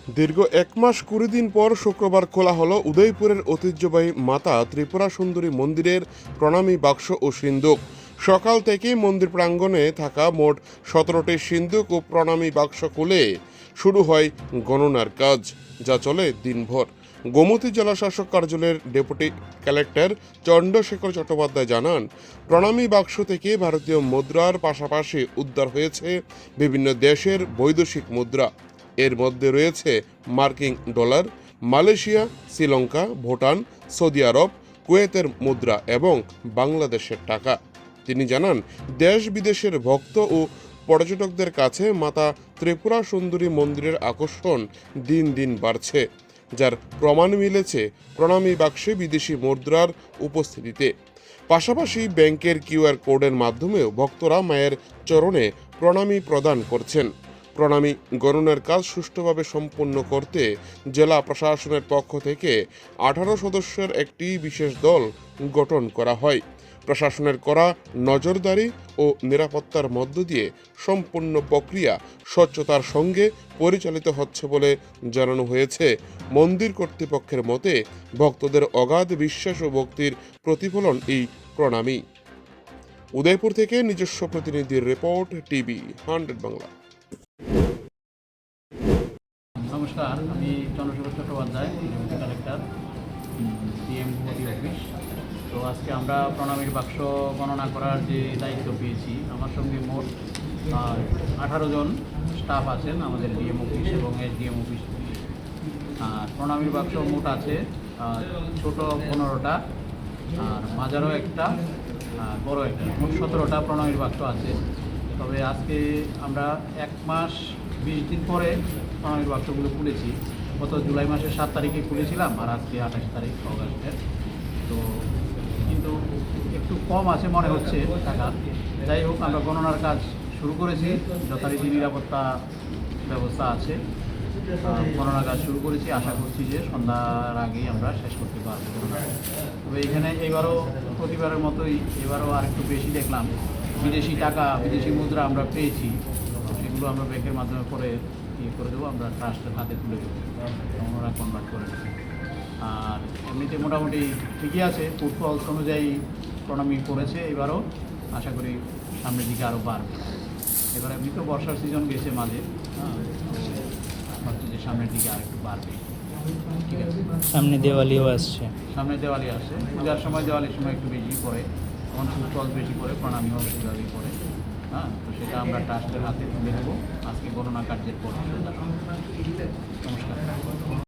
দীর্ঘ ১ মাস ২০ দিন পর শুক্রবার খোলা হলো উদয়পুরের ঐতিহ্যবাহী মাতা ত্রিপুরা সুন্দরী মন্দিরের প্রণামী বাক্স ও সিন্দুক। সকাল থেকেই মন্দির প্রাঙ্গণে থাকা মোট ১৭টি সিন্দুক ও প্রণামী বাক্স খুলে শুরু হয় গণনার কাজ, যা চলে দিনভর। গোমতী জেলা শাসক কার্যালয়ের ডেপুটি কালেক্টর চন্দ্রশেখর চট্টোপাধ্যায় জানান, প্রণামী বাক্স থেকে ভারতীয় মুদ্রার পাশাপাশি উদ্ধার হয়েছে বিভিন্ন দেশের বৈদেশিক মুদ্রা। এর মধ্যে রয়েছে মার্কিন dollar, Malaysia, Sri Lanka, Bhutan, Saudi আরব, কুয়েতের মুদ্রা এবং বাংলাদেশের টাকা। তিনি জানান, দেশ বিদেশের ভক্ত ও পর্যটকদের কাছে মাতা ত্রিপুরা সুন্দরী মন্দিরের আকর্ষণ দিন দিন বাড়ছে, যার প্রমাণ মিলেছে প্রণামী বাক্সে বিদেশি মুদ্রার উপস্থিতিতে। পাশাপাশি ব্যাংকের কিউআর কোডের মাধ্যমেও ভক্তরা মায়ের চরণে প্রণামী প্রদান করছেন। প্রণামী গণনার কাজ সুষ্ঠুভাবে সম্পন্ন করতে জেলা প্রশাসনের পক্ষ থেকে 18 সদস্যের একটি বিশেষ দল গঠন করা হয়। প্রশাসনের করা নজরদারি ও নিরাপত্তার মধ্য দিয়ে সম্পূর্ণ প্রক্রিয়া স্বচ্ছতার সঙ্গে পরিচালিত হচ্ছে বলে জানানো হয়েছে। মন্দির কর্তৃপক্ষের মতে, ভক্তদের অগাধ বিশ্বাস ও ভক্তির প্রতিফলন এই প্রণামী। উদয়পুর থেকে নিজস্ব প্রতিনিধির রিপোর্ট, টিভি 100 বাংলা। নমস্কার, আমি Chandrashekhar Chattopadhyay, deputy collector, DM Gomti office. তো আজকে আমরা প্রণামীর বাক্স গণনা করার যে দায়িত্ব পেয়েছি, আমার সঙ্গে মোট 18 জন স্টাফ আছেন আমাদের ডিএম অফিস এবং এসডিএম অফিস। আর প্রণামীর বাক্স মোট আছে ছোট 15টা, আর মাঝারও একটা, আর বড় একটা, মোট 17টা প্রণামীর বাক্স আছে। তবে আজকে আমরা 1 মাস 20 দিন পরে প্রণামীর বাক্সগুলো খুলেছি। গত জুলাই মাসের 7 তারিখে খুলেছিলাম, আর আজকে 28 তারিখ অগাস্টের। তো কিন্তু একটু কম আছে মনে হচ্ছে টাকা। যাই হোক, আমরা গণনার কাজ শুরু করেছি, যথারীতি নিরাপত্তা ব্যবস্থা আছে। গণনার কাজ শুরু করেছি, আশা করছি যে সন্ধ্যার আগেই আমরা শেষ করতে পারবো। তবে এখানে এবারও প্রতিবারের মতোই এবারও আর একটু বেশি দেখলাম বিদেশি টাকা, বিদেশি মুদ্রা আমরা পেয়েছি। সেগুলো আমরা ব্যাংকের মাধ্যমে করে করে দেবো, আমরা ট্রাস্টের হাতে তুলে দেবো, ওনারা কনভার্ট করে দেবো। আর এমনিতে মোটামুটি ঠিকই আছে, ফুটফলস অনুযায়ী প্রণামী করেছে। এবারও আশা করি সামনের দিকে আরও বাড়বে। এবার এমনি তো বর্ষার সিজন গেছে মাঝে, ভাবছি যে সামনের দিকে আর একটু বাড়বে। ঠিক আছে, সামনে দেওয়ালিও আসছে। সামনে দেওয়ালি আসে, পূজার সময় দেওয়ালির সময় একটু বেশি পড়ে, তখন ফুটফল বেশি পড়ে, প্রণামীও বেশিভাবেই পড়ে। তো সেটা আমরা ট্রাস্টের হাতে তুলে দেবো আজকে গণনা কার্যের পর।